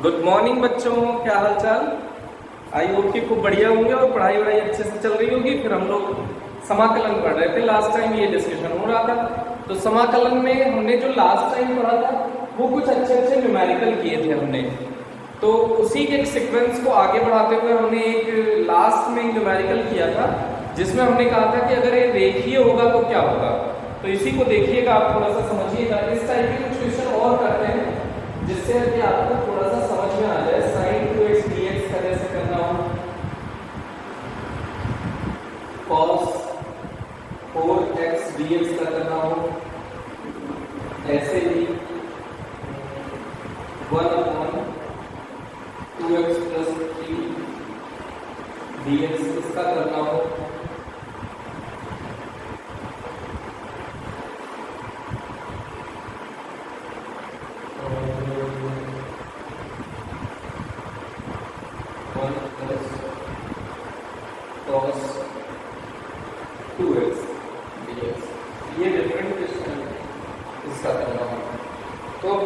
Good morning बच्चों, क्या हाल चाल। आई होप कि खूब बढ़िया होंगे और पढ़ाई वढ़ाई अच्छे से चल रही होगी। फिर हम लोग समाकलन पढ़ रहे थे, लास्ट टाइम ये डिस्कशन हो रहा था। तो समाकलन में हमने जो लास्ट टाइम पढ़ा था वो कुछ अच्छे अच्छे न्यूमेरिकल किए थे हमने। तो उसी के एक सीक्वेंस को आगे बढ़ाते हुए हमने एक लास्ट में न्यूमेरिकल किया था जिसमें हमने कहा था कि अगर ये रेखीय होगा तो क्या होगा। तो इसी को देखिएगा, आप थोड़ा सा समझिएगा। इस टाइप के कुछ क्वेश्चन और करते हैं जिससे कि आपको थोड़ा सा समझ में आ जाए। sin 2x dx का कैसे करना हो, cos 4x dx का करना हो, ऐसे ही 1/2x plus 3 dx इसका करना हो।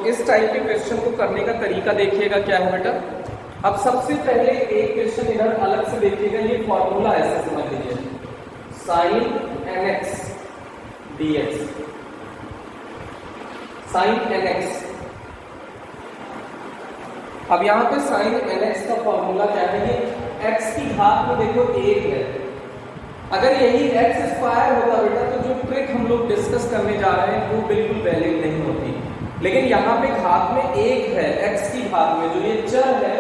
इस टाइप के क्वेश्चन को करने का तरीका देखिएगा क्या है बेटा। अब सबसे पहले एक क्वेश्चन इधर अलग से देखिएगा। ये फॉर्मूला ऐसे समझ लीजिए, sin nx dx, sin nx। अब यहां पे sin nx का फॉर्मूला क्या है, ये x की घात में देखो 1 है। अगर यही x स्क्वायर होता बेटा तो जो ट्रिक हम लोग डिस्कस करने जा रहे हैं वो बिल्कुल वैलिड नहीं होती। लेकिन यहाँ पे घात में 1 है, x की घात में जो ये चर है,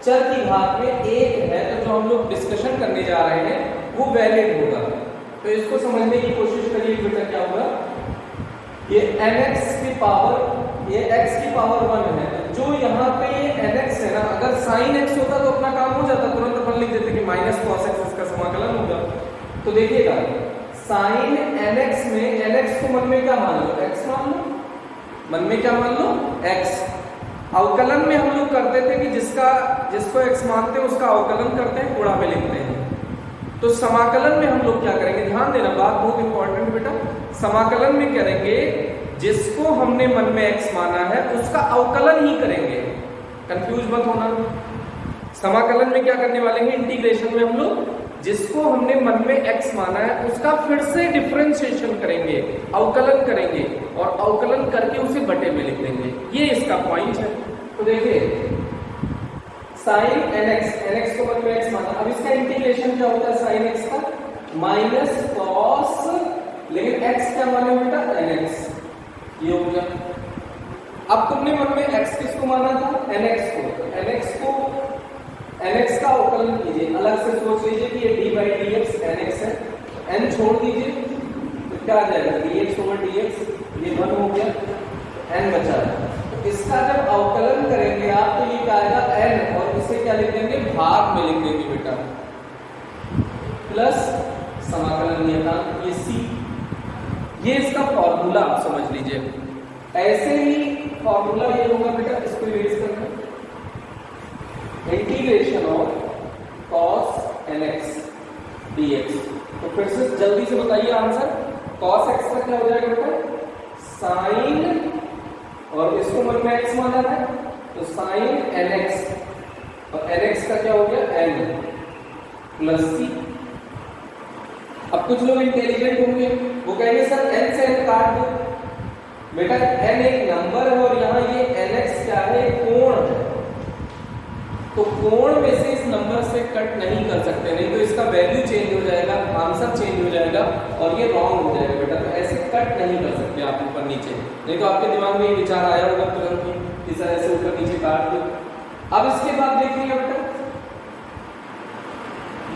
चर की घात में 1 है, तो जो हम लोग डिस्कशन करने जा रहे हैं वो वैलिड होगा। तो इसको समझने की कोशिश करिए बेटा, क्या होगा। ये nx की पावर, ये x की पावर 1 है। जो यहाँ पे ये nx है ना, अगर sin x होता तो अपना काम हो जाता, तुरंत अपन लिख देते कि माइनस cos x इसका समाकलन होगा। तो देखिएगा sin nx में nx को मन में क्या मान लो, x मान लो। मन में क्या मान लो, x। अवकलन में हम लोग करते थे कि जिसको x मानते हैं उसका अवकलन करते हैं, गुणा में लिखते हैं। तो समाकलन में हम लोग क्या करेंगे, ध्यान देना, बात बहुत इंपॉर्टेंट बेटा। समाकलन में करेंगे जिसको हमने मन में x माना है उसका अवकलन ही करेंगे, कंफ्यूज मत होना। समाकलन में क्या करने वाले हैं, इंटीग्रेशन में हम लोग जिसको हमने मन में x माना है उसका फिर से डिफरेंशिएशन करेंगे, अवकलन करेंगे और अवकलन करके उसे बटे में लिख देंगे। ये इसका पॉइंट है। तो देखिए sin nx, nx को मन में x माना, अब इसका इंटीग्रेशन क्या होता है sin x का, माइनस cos, लेकिन x क्या माने बेटा, nx। ये हो गया। अब तुमने मन में x किसको माना था, nx को। nx का अवकलन कीजिए, अलग से सोच लीजिए कि ये d by dx nx है, n छोड़ दीजिए तो क्या आ जाएगा, dx over dx, ये 1 हो गया, n बचा है। तो इसका जब अवकलन करेंगे आप तो ये क्या आएगा n, और इसे क्या लिख देंगे, भाग में लिख देंगे बेटा, प्लस समाकलन नियतांक ये c। ये इसका फॉर्मूला आप समझ लीजिए। ऐसे ही फॉर्मूला ये होगा बेटा, इसको रिवाइज करना, integration of cos nx dx। तो फिर से जल्दी से बताइए आंसर। cos x का क्या हो जाएगा बेटा, sin, और इसको मन में x माना है तो sin nx, और nx का क्या हो गया, n प्लस c। अब कुछ लोग इंटेलिजेंट होंगे, वो कहेंगे सर n से n काट दो। बेटा n एक नंबर है और यहाँ ये nx क्या है, कोण है। तो कोण में से इस नंबर से कट नहीं कर सकते, नहीं तो इसका वैल्यू चेंज हो जाएगा, आंसर चेंज हो जाएगा और ये रॉन्ग हो जाएगा बेटा। तो ऐसे कट नहीं कर सकते आप ऊपर नीचे, नहीं तो आपके दिमाग में ये विचार आया होगा तुरंत ही, इस ऐसे ऊपर नीचे काट दो। अब इसके बाद देखिएगा बेटा,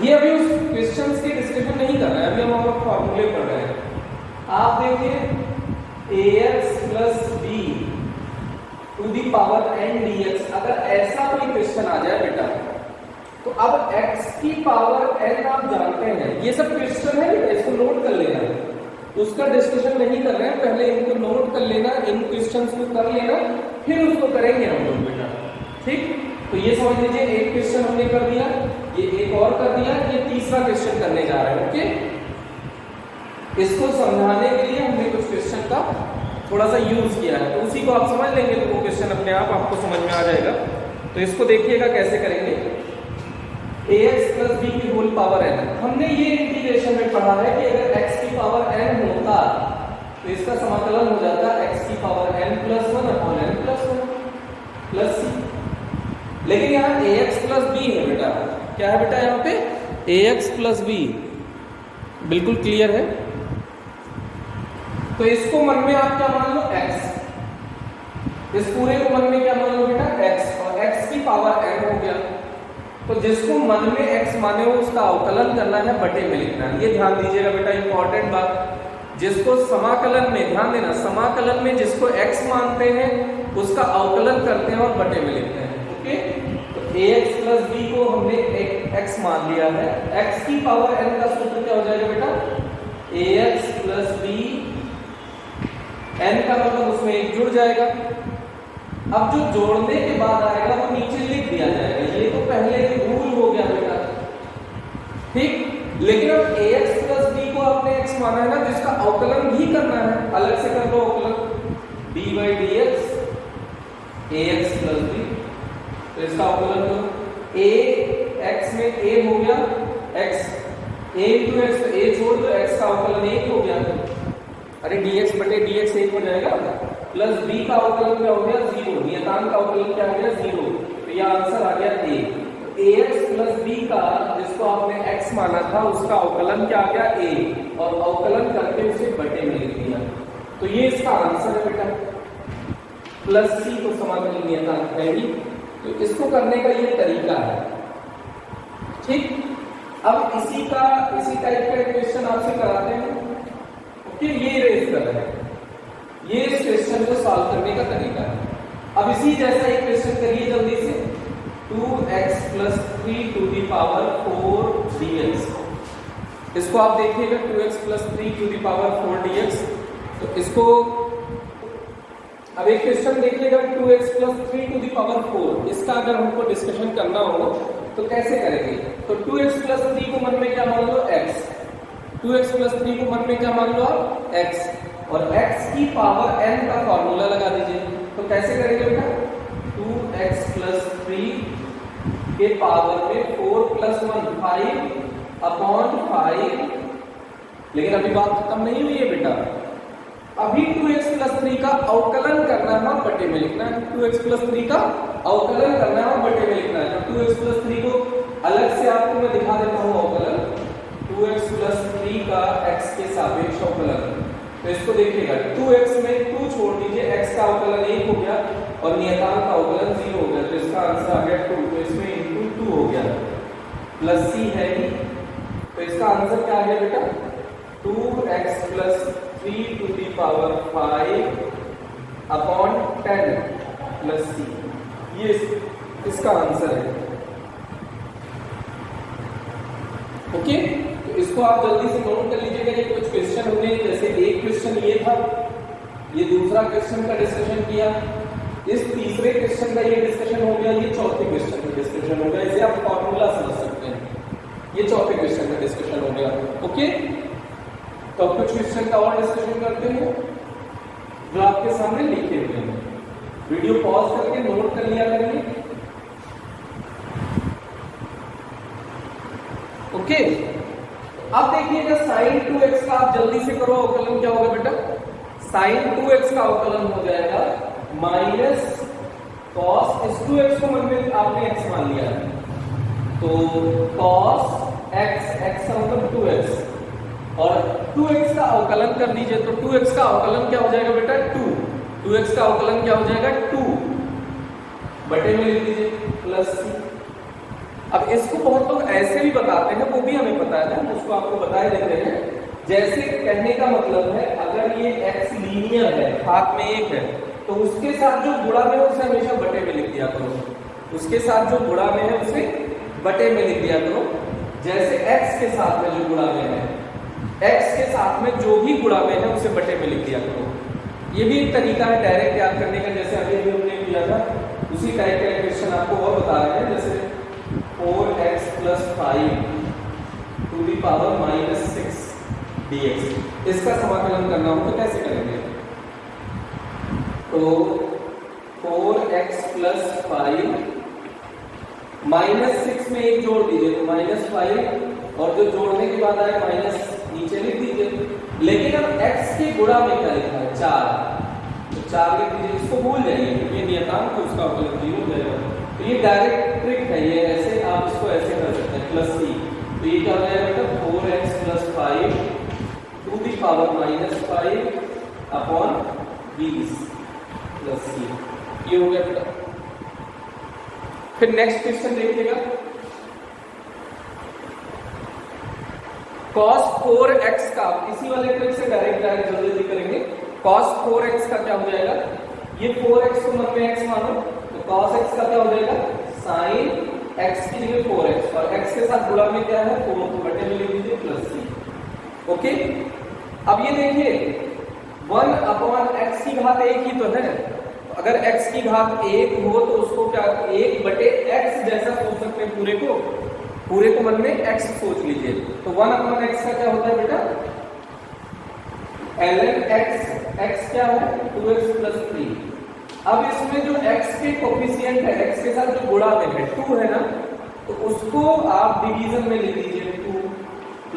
ये अभी उस क्वेश्चंस की डिस्कशन नहीं कर रहे हैं, अभी हम और फॉर्मूले पढ़ रहे हैं। आप देखिए ax plus b to the power n dx, अगर ऐसा कोई क्वेश्चन आ जाए बेटा, तो अब x की पावर n आप जानते हैं, ये सब क्वेश्चन है बेटा, इसको नोट कर लेना। उसका डिस्कशन नहीं कर रहे हैं, पहले इनको नोट कर लेना, इन क्वेश्चंस को कर लेना, फिर उसको करेंगे हम लोग बेटा, ठीक। तो ये समझ लीजिए एक क्वेश्चन हमने कर दिया, ये एक और कर दिया, ये तीसरा क्वेश्चन करने जा रहे हैं। ओके, इसको समझाने के लिए हमने कुछ क्वेश्चन का थोड़ा सा यूज किया है, तो उसी को आप समझ लेंगे तो वो क्वेश्चन अपने आप आपको समझ में आ जाएगा। तो इसको देखिएगा कैसे करेंगे, ax प्लस बी की होल पावर n। हमने ये इंटीग्रेशन में पढ़ा है कि अगर x की पावर n होता तो इसका समाकलन हो जाता x की power n plus 1 upon n plus 1 plus c। लेकिन यहाँ ax प्लस b है बेटा, क्या है बेटा यहाँ पे ax प्लस b, बिल्कुल क्लियर है। तो इसको मन में आप क्या मान लो x, इस पूरे को मन में क्या मान लो बेटा x, और x की पावर n हो गया। तो जिसको मन में x माने हो उसका अवकलन करना है, बटे में लिखना है। ये ध्यान दीजिएगा बेटा, इंपॉर्टेंट बात। जिसको समाकलन में, ध्यान देना, समाकलन में जिसको x मानते हैं उसका अवकलन करते हैं और बटे में लिखते हैं। ओके, तो ax प्लस b को हमने एक x मान लिया है। x की पावर n का सूत्र क्या हो जाएगा बेटा, ax प्लस b, n का मतलब उसमें एक जुड़ जाएगा। अब जो जोड़ने के बाद आएगा वो नीचे लिख दिया जाएगा, ये तो पहले ही रूल हो गया बेटा, ठीक। लेकिन अब ax प्लस b को आपने x माना है ना, तो इसका अवकलन भी करना है, अलग से कर दो अवकलन, d by D x ax plus b। तो इसका अवकलन करो, a x में a हो गया x, a इंटू एक्स, तो a छोड़ दो, x का अवकलन 1 हो गया। अरे dx बटे dx 1 हो जाएगा, प्लस b का अवकलन क्या हो गया 0, नियतांक का अवकलन क्या हो गया 0। तो यह आंसर आ गया a। तो ax प्लस b का, जिसको आपने x माना था, उसका अवकलन क्या आ गया a, और अवकलन करके उसे बटे में लिख दिया। तो ये इसका आंसर है बेटा। प्लस c तो समाकलन नियतांक है ही, तो इसको करने का ये तरीका है, ठीक। अब इसी टाइप का क्वेश्चन आपसे कराते हैं, ओके, ये रेज कर रहे हैं, ये इस क्वेश्चन को सॉल्व करने का तरीका है। अब इसी जैसा एक क्वेश्चन करिए जल्दी से, 2x plus 3 to the power 4 dx। इसको आप देखिएगा, 2x plus 3 to the power 4 dx। तो इसको अब एक क्वेश्चन देखिएगा, 2x plus 3 to the power 4, इसका अगर हमको डिस्कशन करना हो तो कैसे करेंगे। तो 2x प्लस 3 को मन में क्या मान लो x, 2x प्लस 3 को मन में क्या मान लो आप x, और x की पावर n का फॉर्मूला लगा दीजिए। तो कैसे करेंगे बेटा, 2x प्लस 3 के पावर में 4 प्लस 1 5 अपॉन 5। लेकिन अभी बात खत्म नहीं हुई है बेटा, अभी 2x प्लस 3 का अवकलन करना है, बटे में लिखना है। 2x प्लस 3 का अवकलन करना है, बटे में लिखना है। तो 2x प्लस 3 को अलग से आपको मैं दिखा देता हूँ अवकलन, 2x प्लस 3 का x के सापेक्ष अवकलन। तो इसको देखिएगा, 2x में 2 छोड़ दीजिए, x का अवकलन 1 हो गया और नियतांक का अवकलन 0 हो गया। तो इसका आंसर आ गया 2। तो इसमें इंटू 2 हो गया, प्लस c है ही। तो इसका आंसर क्या आ गया बेटा, 2x plus 3 to the power 5 upon 10 plus c, ये इसका आंसर है। ओके, तो इसको आप जल्दी से नोट कर लीजिएगा। ये कुछ क्वेश्चन हमने, जैसे एक क्वेश्चन ये था, ये दूसरा क्वेश्चन का डिस्कशन किया, इस तीसरे क्वेश्चन का ये डिस्कशन हो गया, ये चौथे क्वेश्चन का डिस्कशन हो गया। इसे आप फॉर्मूला समझ सकते हैं, ये चौथे क्वेश्चन का डिस्कशन हो गया। ओके, तो अब कुछ क्वेश्चन का और डिस्कशन करते हैं जो आपके सामने लिखे हुए हैं। वीडियो पॉज करके नोट कर लिया करेंगे। ओके, अब देखिएगा साइन 2x का आप जल्दी से करो, अवकलन क्या होगा बेटा, साइन 2x का अवकलन हो जाएगा माइनस कॉस, इस 2x को मन में आपने x मान लिया है, तो कॉस x, x का मतलब 2x, और 2x का अवकलन कर दीजिए। तो 2x का अवकलन क्या हो जाएगा बेटा 2, 2x का अवकलन क्या हो जाएगा 2, बटे में लिख दीजिए प्लस c। अब इसको बहुत लोग ऐसे भी बताते हैं, वो भी हमें पता है, हम उसको आपको बताए देते हैं। जैसे कहने का मतलब है, अगर ये x लीनियर है, हाथ में 1 है, तो उसके साथ जो गुणा में है उसे हमेशा बटे में लिख दिया करो, उसके साथ जो गुणा में है उसे बटे में लिख दिया करो। जैसे x के साथ में जो गुणा में है, x के साथ में जो भी गुणा में है उसे बटे में लिख दिया करो। ये भी एक तरीका है डायरेक्ट याद करने का, जैसे अभी अभी हमने किया था, उसी टाइप का क्वेश्चन आपको और बता रहे हैं। जैसे 4x plus 5 to the power minus 6 dx, इसका समाकलन करना हो तो कैसे करेंगे। तो 4x प्लस 5 -6 में एक जोड़ दीजिए तो -5, और जो जोड़ने के बाद आए माइनस नीचे लिख दीजिए। लेकिन अब x के गुणा में क्या लिखा है 4, तो 4 लिख दीजिए, इसको भूल जाइए क्योंकि ये नियतांक तो उसका उत्तर 0 हो जाएगा। तो ये डायरेक्ट ट्रिक है, ये ऐसे आप इसको ऐसे कर सकते हैं प्लस c, तो ये क्या हो जाएगा बेटा 4x + 5 to the power -5 upon 20 plus c, ये हो गया बेटा। फिर नेक्स्ट क्वेश्चन देखिएगा, cos 4x का, इसी वाले ट्रिक से डायरेक्ट जल्दी करेंगे। cos 4x का क्या हो जाएगा, ये 4x को मन में x मानो, तो cos x का क्या हो जाएगा sin x की जगह 4x, और x के साथ गुणा में क्या है 4, तो बटे में लिख दीजिए प्लस c। ओके, अब ये देखिए 1/x की घात 1 ही तो है, अगर x की घात 1 हो तो उसको क्या 1/x जैसा सोच सकते हैं, पूरे को मन में x सोच लीजिए। तो 1/x का क्या होता है बेटा ln x क्या है 2x + 3। अब इसमें जो x के कोफिशिएंट है, x के साथ जो गुणा में है 2 है ना, तो उसको आप डिवीजन में लिख दीजिए 2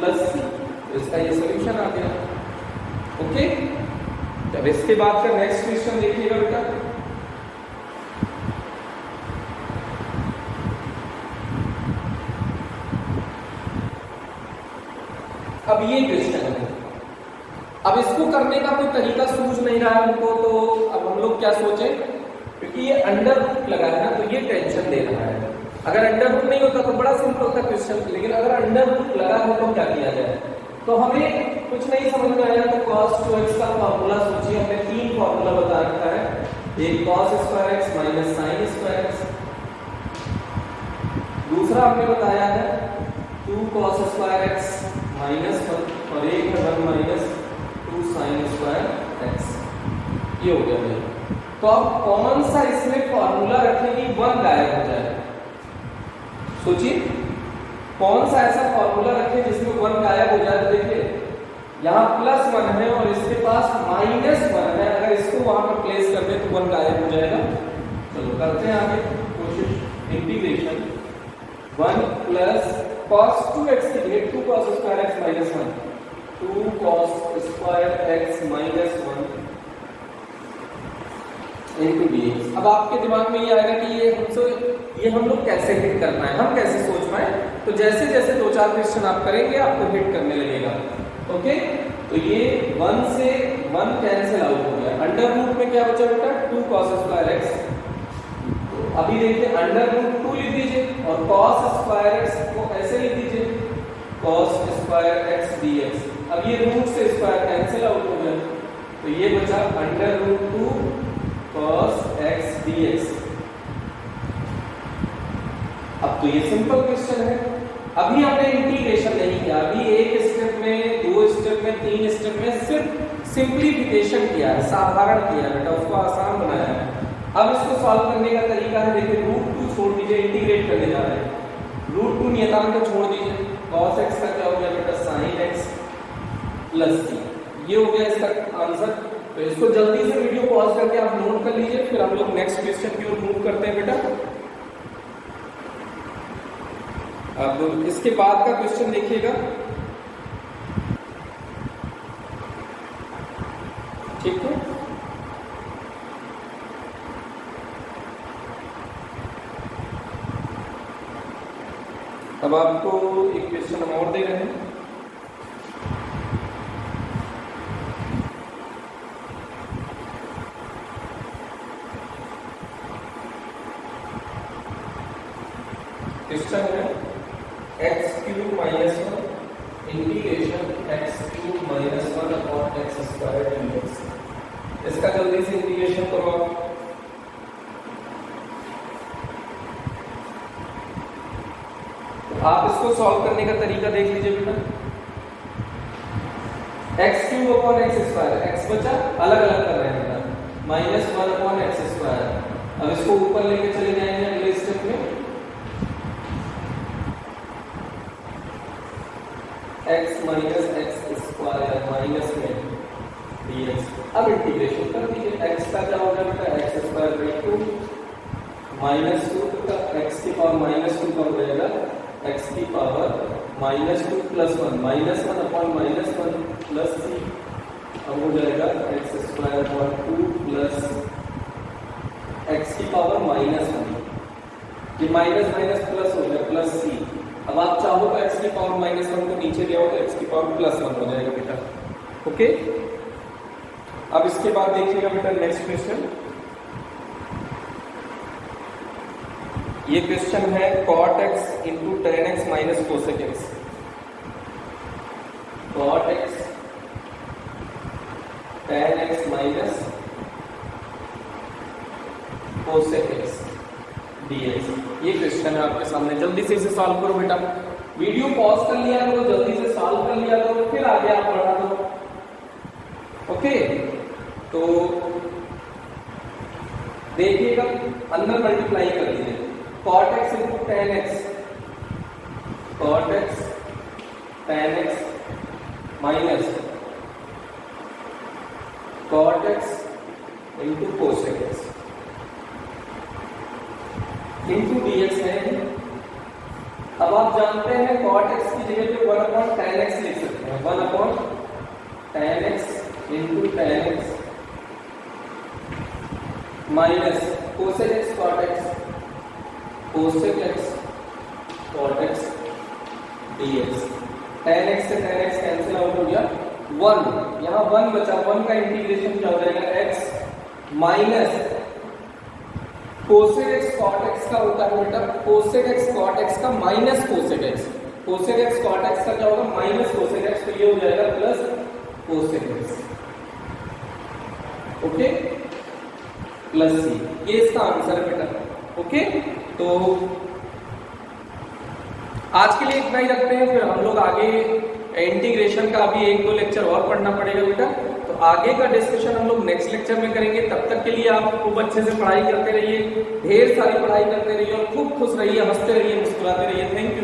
+ c, तो इसका ये सॉल्यूशन आ गया। ओके, अब इसके बाद का नेक्स्ट क्वेश्चन देखिएगा बेटा, अब ये क्वेश्चन है, अब इसको करने का कोई तरीका सूझ नहीं रहा है हमको, तो अब हम लोग क्या सोचें, क्योंकि ये अंडर रूट लगा है ना, तो ये टेंशन दे रहा है। अगर अंडर रूट नहीं होता तो बड़ा सिंपल था क्वेश्चन, लेकिन अगर अंडर रूट लगा है तो क्या किया जाए, तो हमें कुछ नहीं समझ में आया, तो cos 2x का फॉर्मूला सोचिए, हमने 3 फॉर्मूला बता रखा है, एक cos square x minus sin square x, दूसरा हमने बताया है 2 cos स्क्वायर x -1, और एक है 1 माइनस 2 sin स्क्वायर x, ये हो गया भैया। तो अब कौन सा इसमें फॉर्मूला रखें कि 1 गायब हो जाए, सोचिए कौन सा ऐसा फॉर्मूला रखें जिसमें 1 गायब हो जाए। तो देखिए यहाँ +1 है और इसके पास -1 है, अगर इसको वहां पर प्लेस कर दे तो 1 गायब हो जाएगा। चलो करते हैं आगे कोशिश। इंटीग्रेशन 1 + cos 2x की जगह 2 cos square x -1, 2 cos square x -1 into dx। अब आपके दिमाग में ये आएगा कि ये हम लोग कैसे हिट कर पाए, हम कैसे सोच पाए, तो जैसे जैसे 2-4 क्वेश्चन आप करेंगे आपको हिट करने लगेगा। ओके, तो ये 1 से 1 कैंसिल आउट हो गया, अंडर रूट में क्या बचा बेटा 2 cos स्क्वायर x, तो अभी देखिए अंडर रूट 2 लिख दीजिए और cos स्क्वायर x को ऐसे लिख दीजिए cos स्क्वायर x dx। अब ये रूट से स्क्वायर कैंसिल आउट हो गया, तो ये बचा under root 2 cos x dx। अब तो ये सिंपल क्वेश्चन है, अभी हमने इंटीग्रेशन नहीं किया, अभी एक स्टेप में 2 स्टेप में 3 स्टेप में सिर्फ सिंप्लीफिकेशन किया है, साधारण किया है बेटा, उसको आसान बनाया है। अब इसको सॉल्व करने का तरीका है, देखिए √2 छोड़ दीजिए, इंटीग्रेट करने जा रहे हैं, √2 नियतांक को छोड़ दीजिए, cos x का क्या हो गया बेटा sin x + c, ये हो गया इसका आंसर। तो इसको जल्दी से वीडियो पॉज करके आप नोट कर लीजिए, फिर हम लोग नेक्स्ट क्वेश्चन की ओर मूव करते हैं बेटा। अब इसके बाद का क्वेश्चन देखिएगा, ठीक है। अब आपको एक क्वेश्चन हम और दे रहे हैं, क्वेश्चन है x³ - 1 integration x³ - 1 upon x² dx। इसका जल्दी से इंटीग्रेशन करो आप। आप इसको सॉल्व करने का तरीका देख लीजिए बेटा, x³ अपॉन x², x बचा अलग अलग कर रहे हैं बेटा, -1 अपॉन x²। अब इसको ऊपर लेके चले जाएंगे अगले स्टेप में, x माइनस x² माइनस में dx। अब इंटीग्रेशन कर दीजिए, x का क्या होगा बेटा x² 2 -2 बेटा x की पावर -2 का हो जाएगा x की पावर -2 + 1 -1 अपॉन -1 प्लस c, अब हो जाएगा x² 2 प्लस x की पावर -1, ये माइनस माइनस प्लस हो गया प्लस c। अब आप चाहो तो x की पावर -1 को नीचे ले आओ तो x की पावर +1 हो जाएगा बेटा। ओके, अब इसके बाद देखिएगा बेटा नेक्स्ट क्वेश्चन। ये क्वेश्चन है cot x × tan x minus cosec x। cot x tan x minus cosec x dx, ये क्वेश्चन है आपके सामने। जल्दी से इसे सॉल्व करो बेटा, वीडियो पॉज कर लिया करो, जल्दी से सॉल्व कर लिया करो, फिर आगे आप बढ़ा दो। ओके, तो देखिएगा अंदर मल्टीप्लाई कर दीजिए, cot x × tan x, cot x tan x minus cot x × cosec x into dx है। अब आप जानते हैं cot x की जगह पे 1/tan x लिख सकते हैं, 1/tan x × tan x minus cosec x cot x, cosec x cot x dx। tan x से tan x कैंसिल आउट हो गया, 1 यहाँ 1 बचा, 1 का इंटीग्रेशन क्या हो जाएगा x minus cosec x cot x का होता है बेटा cosec x cot x का minus cosec x, cosec x cot x का क्या होगा माइनस cosec x, तो ये हो जाएगा plus cosec x। Okay, plus c, ये इसका आंसर है बेटा। ओके, तो आज के लिए इतना ही रखते हैं, फिर हम लोग आगे इंटीग्रेशन का अभी 1-2 लेक्चर और पढ़ना पड़ेगा बेटा, तो आगे का डिस्कशन हम लोग नेक्स्ट लेक्चर में करेंगे। तब तक के लिए आप खूब अच्छे से पढ़ाई करते रहिए, ढेर सारी पढ़ाई करते रहिए और खूब खुश रहिए, हंसते रहिए, मुस्कुराते रहिए। Thank you.